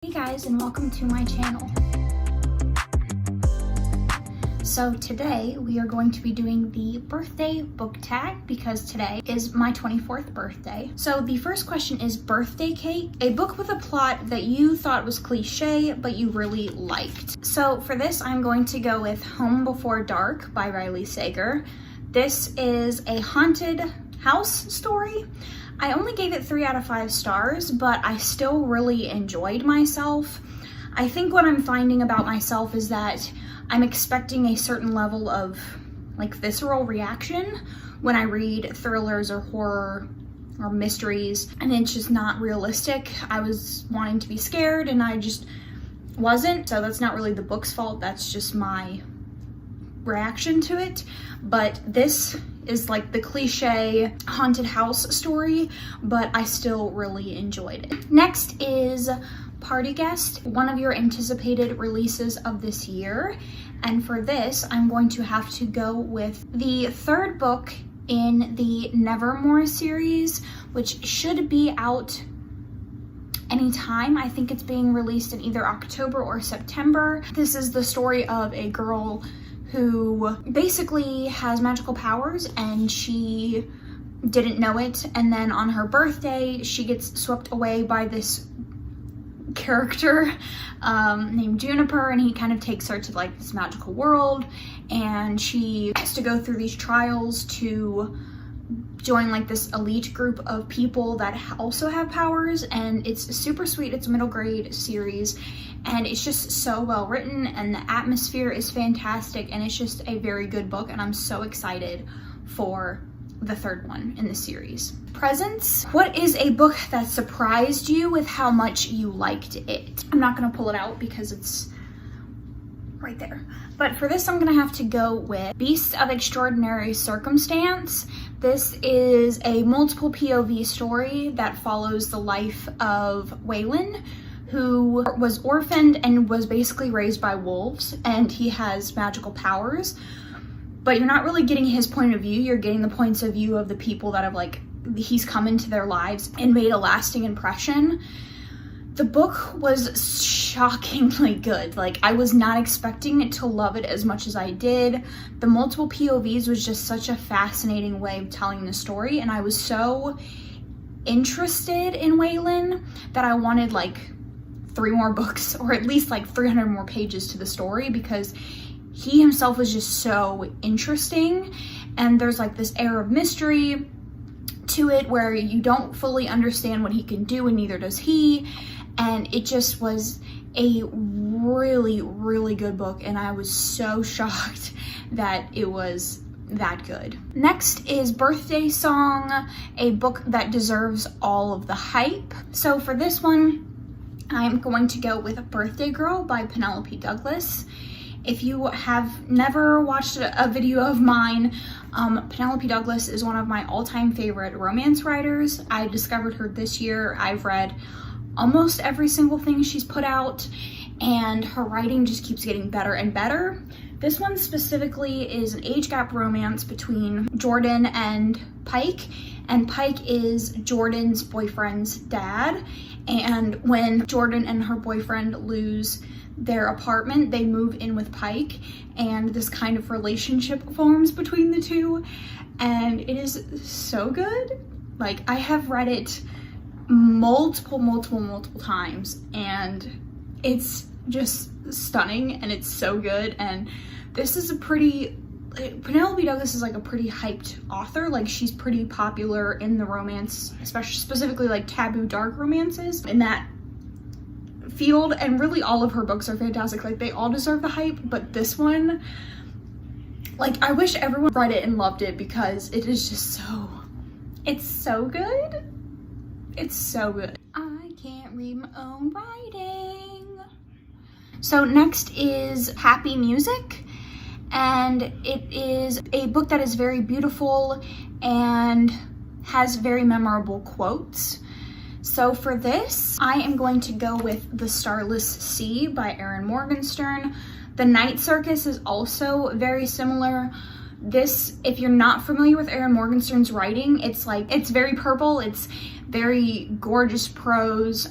Hey guys, and welcome to my channel. So today we are going to be doing the birthday book tag because today is my 24th birthday. So the first question is birthday cake, a book with a plot that you thought was cliche but you really liked. So for this I'm going to go with Home Before Dark by Riley Sager. This is a haunted house story. I only gave it 3 out of 5 stars, but I still really enjoyed myself. I think what I'm finding about myself is that I'm expecting a certain level of like visceral reaction when I read thrillers or horror or mysteries, and it's just not realistic. I was wanting to be scared and I just wasn't, so that's not really the book's fault, that's just my reaction to it. But this is like the cliche haunted house story, but I still really enjoyed it. Next is Party Guest, one of your anticipated releases of this year. And for this, I'm going to have to go with the 3rd book in the Nevermore series, which should be out anytime. I think it's being released in either October or September. This is the story of a girl who basically has magical powers and she didn't know it, and then on her birthday she gets swept away by this character named Juniper, and he kind of takes her to like this magical world, and she has to go through these trials to join like this elite group of people that also have powers. And it's super sweet. It's a middle grade series and it's just so well written and the atmosphere is fantastic, and it's just a very good book, and I'm so excited for the 3rd one in the series. Presents. What is a book that surprised you with how much you liked it? I'm not gonna pull it out because it's right there. But for this, I'm gonna have to go with Beasts of Extraordinary Circumstance. This is a multiple POV story that follows the life of Waylon, who was orphaned and was basically raised by wolves, and he has magical powers. But you're not really getting his point of view, you're getting the points of view of the people that have like, he's come into their lives and made a lasting impression. The book was shockingly good. Like, I was not expecting to love it as much as I did. The multiple POVs was just such a fascinating way of telling the story, and I was so interested in Waylon that I wanted like 3 more books, or at least like 300 more pages to the story, because he himself was just so interesting, and there's like this air of mystery to it where you don't fully understand what he can do, and neither does he. And it just was a really, really good book, and I was so shocked that it was that good. Next is Birthday Song, a book that deserves all of the hype. So for this one, I'm going to go with Birthday Girl by Penelope Douglas. If you have never watched a video of mine, Penelope Douglas is one of my all-time favorite romance writers. I discovered her this year. I've read almost every single thing she's put out, and her writing just keeps getting better and better. This one specifically is an age gap romance between Jordan and Pike, and Pike is Jordan's boyfriend's dad. And when Jordan and her boyfriend lose their apartment, they move in with Pike, and this kind of relationship forms between the two, and it is so good. Like, I have read it multiple times, and it's just stunning, and it's so good. And this is a pretty, Penelope Douglas is like a pretty hyped author. Like, she's pretty popular in the romance, especially specifically like taboo dark romances in that field, and really all of her books are fantastic. Like, they all deserve the hype, but this one, like, I wish everyone read it and loved it because it is just so, it's so good. It's so good. I can't read my own writing. So next is Happy Music, and it is a book that is very beautiful and has very memorable quotes. So for this, I am going to go with The Starless Sea by Erin Morgenstern. The Night Circus is also very similar. This, if you're not familiar with Erin Morgenstern's writing, it's like, it's very purple, it's very gorgeous prose.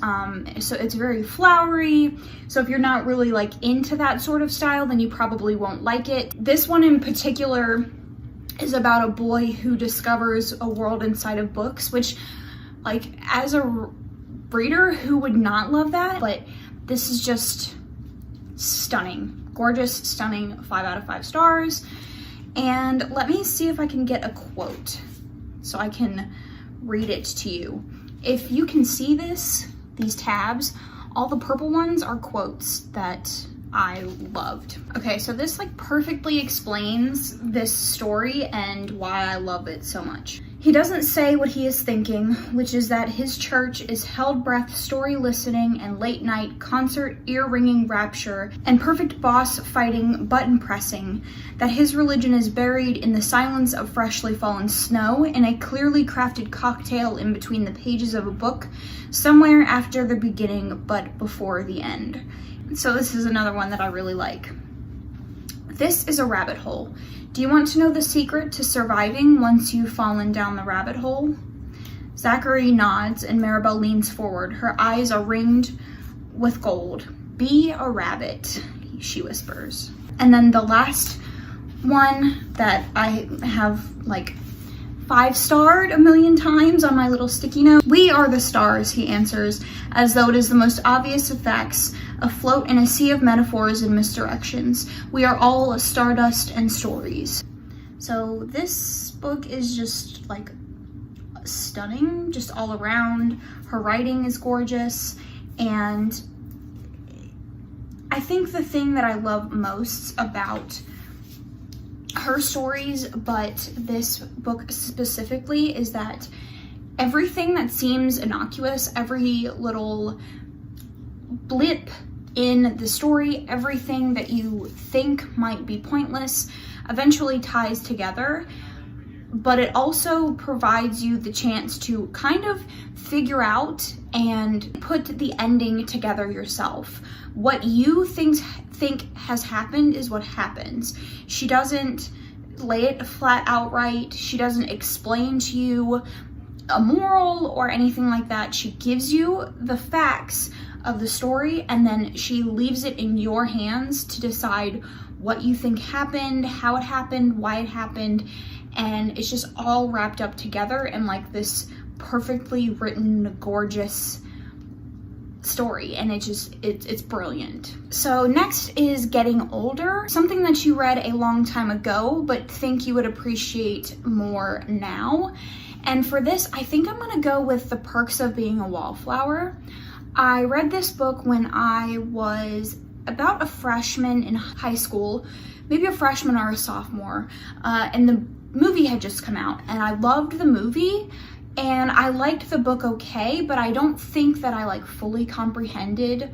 So it's very flowery. So if you're not really like into that sort of style, then you probably won't like it. This one in particular is about a boy who discovers a world inside of books, which, like, as a reader, who would not love that? But this is just stunning, gorgeous, stunning, 5 out of 5 stars. And let me see if I can get a quote so I can read it to you. If you can see these tabs, all the purple ones are quotes that I loved. Okay, so this like perfectly explains this story and why I love it so much. He doesn't say what he is thinking, which is that his church is held breath story listening and late night concert ear-ringing rapture and perfect boss fighting button pressing, that his religion is buried in the silence of freshly fallen snow in a clearly crafted cocktail in between the pages of a book, somewhere after the beginning but before the end. So this is another one that I really like. This is a rabbit hole. Do you want to know the secret to surviving once you've fallen down the rabbit hole? Zachary nods and Maribel leans forward. Her eyes are ringed with gold. Be a rabbit, she whispers. And then the last one that I have like 5-starred a million times on my little sticky note. We are the stars, he answers, as though it is the most obvious of facts, afloat in a sea of metaphors and misdirections. We are all stardust and stories. So this book is just like stunning, just all around. Her writing is gorgeous, and I think the thing that I love most about her stories, but this book specifically, is that everything that seems innocuous, every little blip in the story, everything that you think might be pointless, eventually ties together. But it also provides you the chance to kind of figure out and put the ending together yourself. What you think has happened is what happens. She doesn't lay it flat out right. She doesn't explain to you a moral or anything like that. She gives you the facts of the story, and then she leaves it in your hands to decide what you think happened, how it happened, why it happened, and it's just all wrapped up together in like this perfectly written, gorgeous story, and it's brilliant. So next is Getting Older, something that you read a long time ago but think you would appreciate more now. And for this, I think I'm gonna go with The Perks of Being a Wallflower. I read this book when I was about a freshman in high school, maybe a freshman or a sophomore, and the movie had just come out, and I loved the movie and I liked the book okay, but I don't think that I like fully comprehended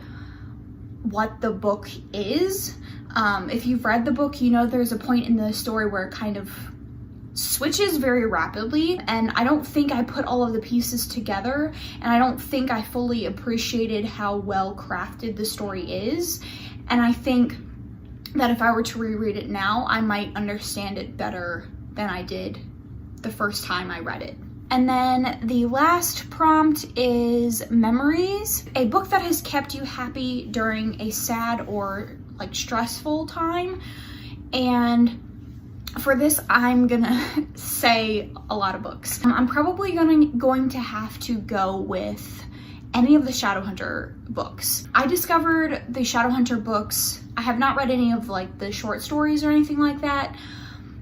what the book is. If you've read the book, you know there's a point in the story where it kind of switches very rapidly, and I don't think I put all of the pieces together, and I don't think I fully appreciated how well crafted the story is. And I think that if I were to reread it now, I might understand it better than I did the first time I read it. And then the last prompt is Memories, a book that has kept you happy during a sad or like stressful time. And for this, I'm gonna say a lot of books. I'm probably going to have to go with any of the Shadowhunter books. I discovered the Shadowhunter books. I have not read any of like the short stories or anything like that,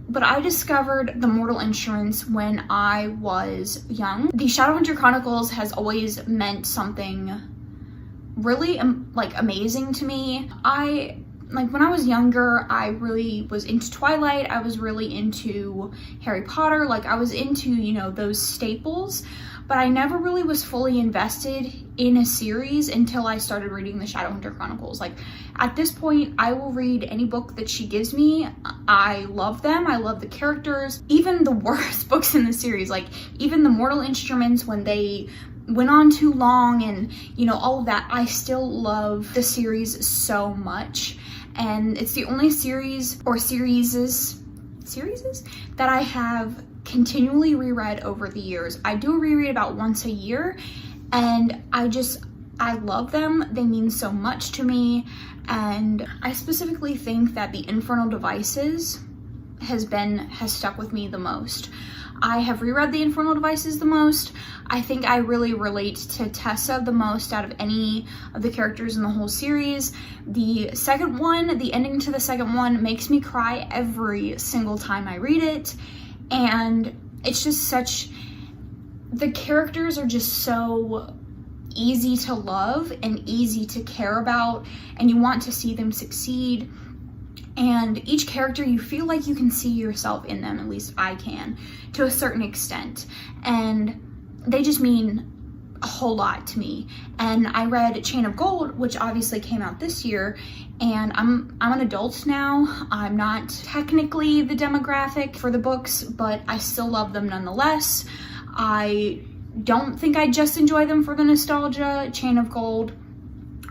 but I discovered The Mortal Instruments when I was young. The Shadowhunter Chronicles has always meant something really like amazing to me. Like when I was younger, I really was into Twilight. I was really into Harry Potter. Like I was into, you know, those staples, but I never really was fully invested in a series until I started reading the Shadowhunter Chronicles. Like at this point, I will read any book that she gives me. I love them. I love the characters. Even the worst books in the series, like even The Mortal Instruments, when they went on too long and, you know, all of that, I still love the series so much. And it's the only series or series that I have continually reread over the years. I do a reread about once a year, and I love them. They mean so much to me, and I specifically think that The Infernal Devices has stuck with me the most. I have reread The Infernal Devices the most. I think I really relate to Tessa the most out of any of the characters in the whole series. The second one, the ending to the second one, makes me cry every single time I read it, and it's just the characters are just so easy to love and easy to care about, and you want to see them succeed. And each character, you feel like you can see yourself in them, at least I can, to a certain extent. And they just mean a whole lot to me. And I read Chain of Gold, which obviously came out this year, and I'm an adult now. I'm not technically the demographic for the books, but I still love them nonetheless. I don't think I just enjoy them for the nostalgia. Chain of Gold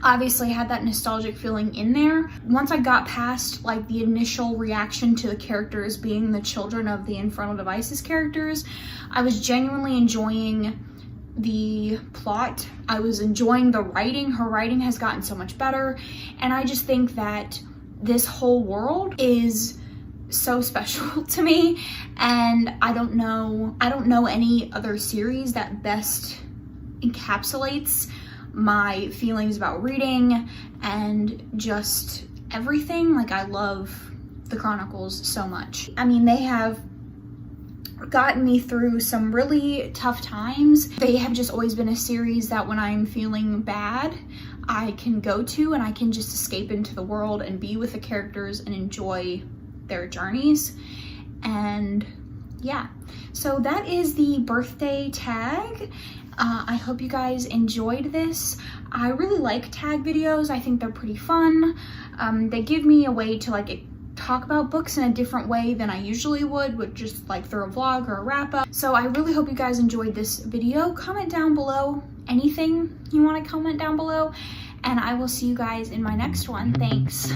obviously had that nostalgic feeling in there. Once I got past like the initial reaction to the characters being the children of the Infernal Devices characters, I was genuinely enjoying the plot. I was enjoying the writing. Her writing has gotten so much better, and I just think that this whole world is so special to me, and I don't know any other series that best encapsulates my feelings about reading and just everything. Like, I love the Chronicles so much. I mean, they have gotten me through some really tough times. They have just always been a series that when I'm feeling bad, I can go to, and I can just escape into the world and be with the characters and enjoy their journeys. And yeah, so that is the birthday tag. I hope you guys enjoyed this. I really like tag videos. I think they're pretty fun. They give me a way to like talk about books in a different way than I usually would just like through a vlog or a wrap up. So I really hope you guys enjoyed this video. Comment down below anything you want to comment down below, and I will see you guys in my next one. Thanks.